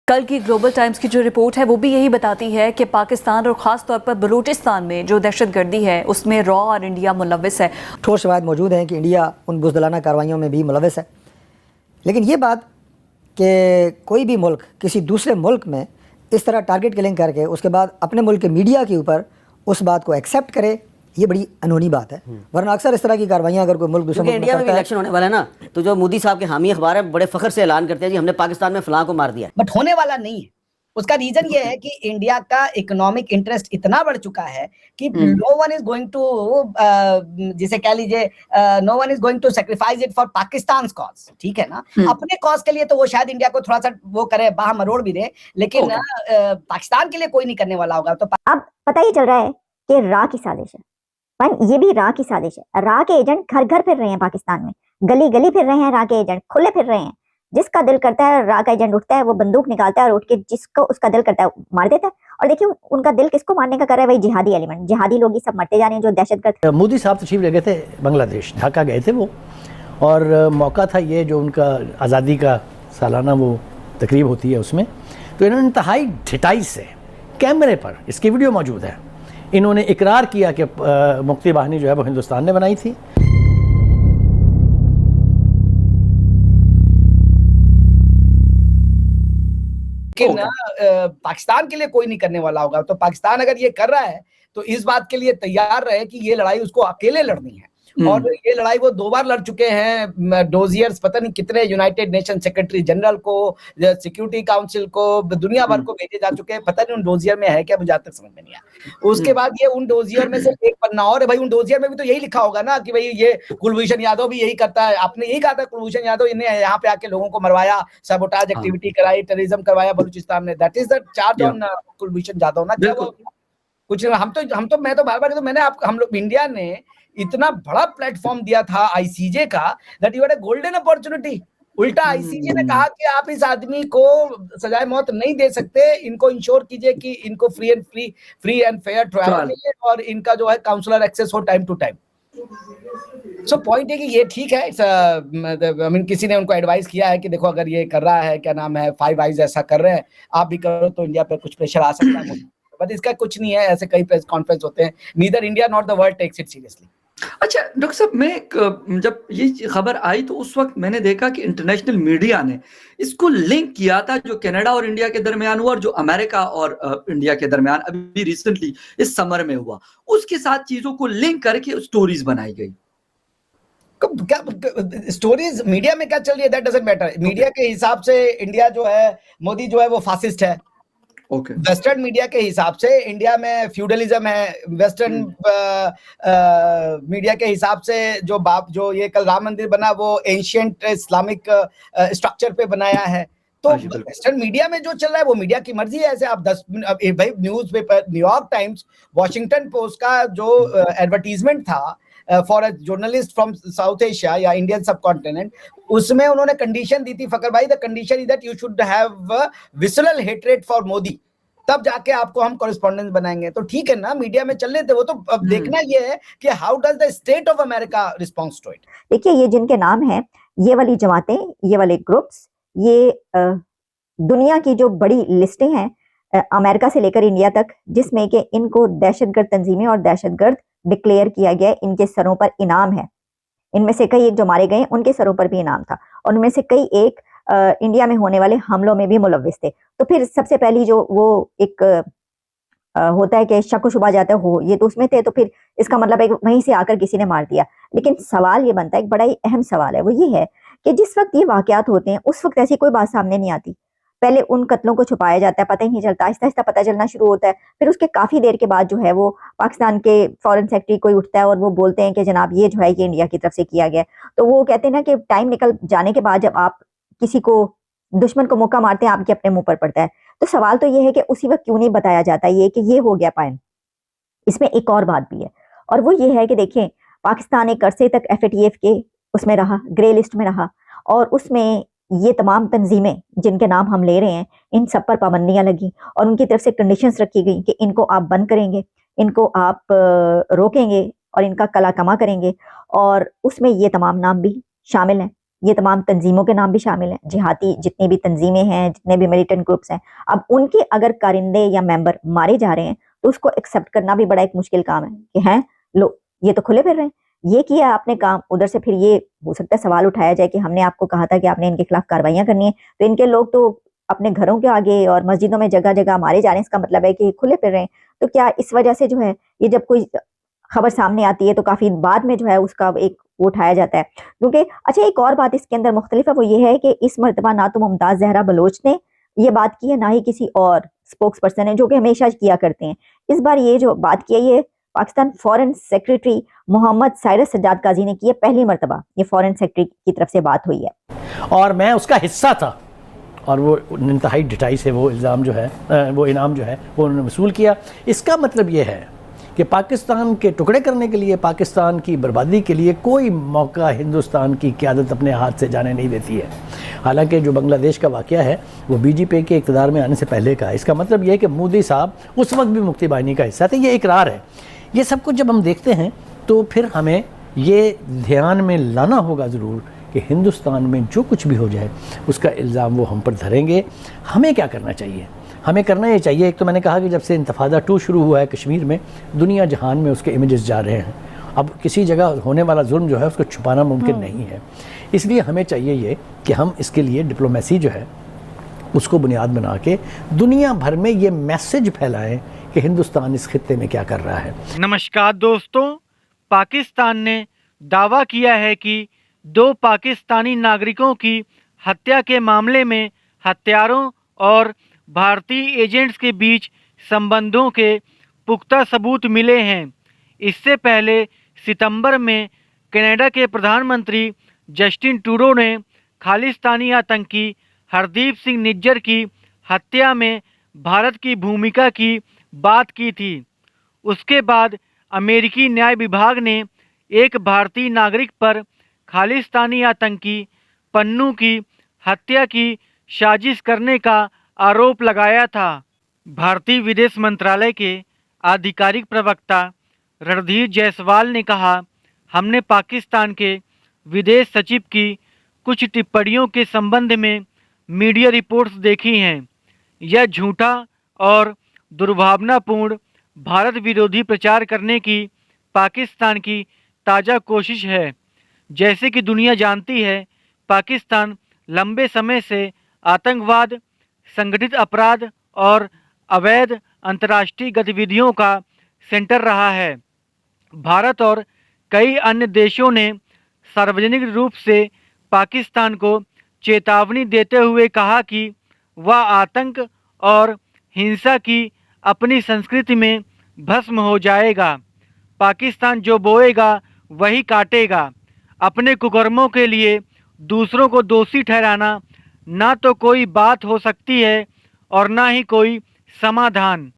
कल की global times की जो रिपोर्ट है वो भी यही बताती है कि पाकिस्तान और ख़ास तौर पर बलूचिस्तान में जो दहशतगर्दी है उसमें रॉ और इंडिया मुलव्वस है। ठोस शवाहिद मौजूद हैं कि इंडिया उन बुज़दिलाना कार्रवाइयों में भी मुलव्वस है। लेकिन ये बात कि कोई भी मुल्क किसी दूसरे मुल्क में इस तरह टारगेट किलिंग करके उसके बाद अपने मुल्क के मीडिया के ऊपर उस बात को एक्सेप्ट करे, ये बड़ी अनहोनी बात है। वरना अक्सर इस तरह की कार्रवाइयाँ अगर कोई मुल्क दूसरे मुल्क में इंडिया में भी करता है, इलेक्शन होने वाला है ना, तो जो मोदी साहब के हामी अखबार है बड़े फख्र से ऐलान करते हैं जी हमने पाकिस्तान में फलां को मार दिया, बट होने वाला नहीं है। उसका रीजन ये है कि इंडिया का इकोनॉमिक इंटरेस्ट इतना बढ़ चुका है कि no one is going to, जिसे कह लीजिए, no one is going to sacrifice it for Pakistan cause. ठीक है ना, अपने कॉज के लिए तो वो शायद इंडिया को थोड़ा सा वो करे, बाह मरोड़ भी दे, लेकिन पाकिस्तान के लिए कोई नहीं करने वाला होगा। तो अब पता ही चल रहा है कि रा की साजिश है, पर ये भी रा की साजिश है। रा के एजेंट घर घर फिर रहे हैं पाकिस्तान में, गली गली फिर रहे हैं, रा के एजेंट खुले फिर रहे हैं। जिसका दिल करता है रा का एजेंट उठता है, वो बंदूक निकालता है और उठ के जिसको उसका दिल करता है मार देता है। और देखिए उनका दिल किसको मारने का कर रहा है, वही जिहादी एलिमेंट, जिहादी लोग ही सब मरते जा रहे हैं जो दहशतगर्द। मोदी साहब तशरीफ ले गए थे बांग्लादेश, ढाका गए थे वो, और मौका था ये जो उनका आज़ादी का सालाना वो तकरीब होती है उसमें, तो इन्होंने इंतहाई ढिठाई से कैमरे पर, इसकी वीडियो मौजूद है, इन्होंने इकरार किया कि मुक्ति बाहिनी जो है वो हिंदुस्तान ने बनाई थी। लेकिन पाकिस्तान के लिए कोई नहीं करने वाला होगा। तो पाकिस्तान अगर ये कर रहा है तो इस बात के लिए तैयार रहे कि ये लड़ाई उसको अकेले लड़नी है। और ये लड़ाई वो 2 बार लड़ चुके हैं। डोजियर्स पता नहीं कितने यूनाइटेड नेशन सेक्रेटरी जनरल को, सिक्योरिटी काउंसिल को, दुनिया भर को भेजे जा चुके हैं। पता नहीं उन डोजियर में है क्या, मुझे आज तक समझ में नहीं आया। उसके बाद ये उन डोजियर में से एक पन्ना और है भाई। उन डोजियर में भी तो यही लिखा होगा ना कि भाई ये कुलभूषण यादव भी यही करता है। आपने यही कहा था कुलभूषण यादव ने यहाँ पे आके लोगों को मरवाया, सबोटाज एक्टिविटी कराई, टेररिज्म करवाया बलूचिस्तान में। That is the charge on Kulbhushan Yadav ना। क्या कुछ हम तो मैं तो बार-बार तो मैंने हम लोग इंडिया ने इतना बड़ा प्लेटफॉर्म दिया था आईसीजे का, that you had a golden opportunity. उल्टा आईसीजे ने कहा कि आप इस आदमी को सजाए मौत नहीं दे सकते, इनको इंश्योर कीजिए कि इनको फ्री एंड फेयर ट्रायल मिले और इनका जो है काउंसलर एक्सेस हो time to time. So point है कि ये ठीक है। आई मीन किसी ने उनको एडवाइस किया है कि देखो अगर ये कर रहा है, क्या नाम है, फाइव आइज ऐसा कर रहे हैं, आप भी करो तो इंडिया पे कुछ प्रेशर आ सकता है। बट इसका कुछ नहीं है, ऐसे कई प्रेस कॉन्फ्रेंस होते हैं। Neither India not the world takes it seriously. अच्छा डॉक्टर साहब, मैं जब ये खबर आई तो उस वक्त मैंने देखा कि इंटरनेशनल मीडिया ने इसको लिंक किया था जो कनाडा और इंडिया के दरमियान हुआ और जो अमेरिका और इंडिया के दरमियान अभी रिसेंटली इस समर में हुआ, उसके साथ चीजों को लिंक करके स्टोरीज बनाई गई। क्या स्टोरीज मीडिया में क्या चल रही है दैट डजंट मैटर। मीडिया के हिसाब से इंडिया जो है, मोदी जो है वो फासिस्ट है। वेस्टर्न मीडिया के हिसाब से इंडिया में फ्यूडलिज्म है। वेस्टर्न मीडिया के हिसाब से जो ये कल राम मंदिर बना वो एंशिएंट इस्लामिक स्ट्रक्चर पे बनाया है। तो वेस्टर्न मीडिया में जो चल रहा है वो मीडिया की मर्जी है। ऐसे आप 10 भाई newspaper, New York times, Washington post का जो एडवर्टीजमेंट था for a journalist from south Asia या इंडियन सबकॉन्टिनेंट, उसमें उन्होंने कंडीशन दी थी, फकर भाई the condition is that you should have visceral hatred for Modi, तब जाके आपको हम कॉरेस्पॉन्डेंस बनाएंगे। तो ठीक है ना, मीडिया में चल रहे थे वो। तो अब देखना ये है कि how does the state of America response to it. देखिए ये जिनके नाम है, ये वाली जमातें, ये वाले ग्रुप्स, ये दुनिया की जो बड़ी लिस्टें हैं अमेरिका से लेकर इंडिया तक, जिसमें कि इनको दहशतगर्द तंजीमें और दहशतगर्द डिक्लेयर किया गया, इनके सरों पर इनाम है। इनमें से कई एक जो मारे गए उनके सरों पर भी इनाम था, और उनमें से कई एक इंडिया में होने वाले हमलों में भी मुलव्विस थे। तो फिर सबसे पहली जो वो एक होता है कि शक शुबा जाता है, हो ये तो उसमें थे, तो फिर इसका मतलब है कि वहीं से आकर किसी ने मार दिया। लेकिन सवाल ये बनता है, एक बड़ा ही अहम सवाल है, वो ये है कि जिस वक्त ये वाकयात होते हैं उस वक्त ऐसी कोई बात सामने नहीं आती। पहले उन कत्लों को छुपाया जाता है, पता ही नहीं चलता, आहिस्ता आहिस्ता पता चलना शुरू होता है। फिर उसके काफी देर के बाद जो है वो पाकिस्तान के फॉरेन सेक्रेटरी कोई उठता है और वो बोलते हैं कि जनाब ये जो है ये इंडिया की तरफ से किया गया। तो वो कहते हैं ना कि टाइम निकल जाने के बाद जब आप किसी को, दुश्मन को मौका मारते हैं, आपके अपने मुंह पर पड़ता है। तो सवाल तो ये है कि उसी वक्त क्यों नहीं बताया जाता ये कि ये हो गया पायन। इसमें एक और बात भी है, और वो ये है कि देखें पाकिस्तान एक अरसे तक FATF के उसमें रहा, ग्रे लिस्ट में रहा, और उसमें ये तमाम तंजीमें जिनके नाम हम ले रहे हैं, इन सब पर पाबंदियां लगी और उनकी तरफ से कंडीशंस रखी गई कि इनको आप बंद करेंगे, इनको आप रोकेंगे और इनका कला कमा करेंगे। और उसमें ये तमाम नाम भी शामिल हैं ये तमाम तंजीमों के नाम भी शामिल हैं, जिहादी जितनी भी तंजीमें हैं, जितने भी मिलिटेंट ग्रुप्स हैं। अब उनके अगर कारिंदे या मेंबर मारे जा रहे हैं तो उसको एक्सेप्ट करना भी बड़ा एक मुश्किल काम है कि हैं लो ये तो खुले फिर रहे हैं, ये किया आपने काम। उधर से फिर ये हो सकता है सवाल उठाया जाए कि हमने आपको कहा था कि आपने इनके खिलाफ कार्रवाइयां करनी है, तो इनके लोग तो अपने घरों के आगे और मस्जिदों में जगह जगह मारे जा रहे हैं, इसका मतलब है कि खुले फिर रहे हैं। तो क्या इस वजह से जो है ये जब कोई खबर सामने आती है तो काफी बाद में जो है उसका एक वो उठाया जाता है, क्योंकि अच्छा एक और बात इसके अंदर मुख्तलिफ है, वो ये है कि इस मरतबा ना तो मुमताज जहरा बलोच ने ये बात की है, ना ही किसी और स्पोक्स पर्सन है, जो कि हमेशा किया करते हैं। इस बार ये जो बात की है ये पाकिस्तान फॉरेन सेक्रेटरी मोहम्मद साइरस सज्जाद काजी ने की है, पहली मरतबा ये फॉरेन सेक्रेटरी की तरफ से बात हुई है और मैं उसका हिस्सा था और वो इंतहाई ढिठाई से वो इल्ज़ाम जो है वो इनाम जो है वो उन्होंने वसूल किया। इसका मतलब ये है कि पाकिस्तान के टुकड़े करने के लिए, पाकिस्तान की बर्बादी के लिए कोई मौका हिंदुस्तान की क़यादत अपने हाथ से जाने नहीं देती है। हालांकि जो बांग्लादेश का वाक़या है वो बीजेपी के इक़्तिदार में आने से पहले का है। इसका मतलब ये है कि मोदी साहब उस वक्त भी मुक्ति बाहिनी का हिस्सा थे, ये इकरार है। ये सब कुछ जब हम देखते हैं तो फिर हमें ये ध्यान में लाना होगा ज़रूर कि हिंदुस्तान में जो कुछ भी हो जाए उसका इल्ज़ाम वो हम पर धरेंगे। हमें क्या करना चाहिए? हमें करना ये चाहिए, एक तो मैंने कहा कि जब से इंतफादा 2 शुरू हुआ है कश्मीर में, दुनिया जहान में उसके इमेजेस जा रहे हैं। अब किसी जगह होने वाला जुल्म जो है उसको छुपाना मुमकिन नहीं है, इसलिए हमें चाहिए ये कि हम इसके लिए डिप्लोमेसी जो है उसको बुनियाद बना के दुनिया भर में ये मैसेज फैलाएं कि हिंदुस्तान इस खित्ते में क्या कर रहा है। नमस्कार दोस्तों, पाकिस्तान ने दावा किया है कि 2 पाकिस्तानी नागरिकों की हत्या के मामले में हत्यारों और भारतीय एजेंट्स के बीच संबंधों के पुख्ता सबूत मिले हैं। इससे पहले सितंबर में कनाडा के प्रधानमंत्री जस्टिन ट्रूडो ने खालिस्तानी आतंकी हरदीप सिंह निज्जर की हत्या में भारत की भूमिका की बात की थी। उसके बाद अमेरिकी न्याय विभाग ने एक भारतीय नागरिक पर खालिस्तानी आतंकी पन्नू की हत्या की साजिश करने का आरोप लगाया था। भारतीय विदेश मंत्रालय के आधिकारिक प्रवक्ता रणधीर जायसवाल ने कहा, हमने पाकिस्तान के विदेश सचिव की कुछ टिप्पणियों के संबंध में मीडिया रिपोर्ट्स देखी हैं। यह झूठा और दुर्भावनापूर्ण भारत विरोधी प्रचार करने की पाकिस्तान की ताज़ा कोशिश है। जैसे कि दुनिया जानती है, पाकिस्तान लंबे समय से आतंकवाद, संगठित अपराध और अवैध अंतर्राष्ट्रीय गतिविधियों का सेंटर रहा है। भारत और कई अन्य देशों ने सार्वजनिक रूप से पाकिस्तान को चेतावनी देते हुए कहा कि वह आतंक और हिंसा की अपनी संस्कृति में भस्म हो जाएगा। पाकिस्तान जो बोएगा वही काटेगा। अपने कुकर्मों के लिए दूसरों को दोषी ठहराना ना तो कोई बात हो सकती है और ना ही कोई समाधान।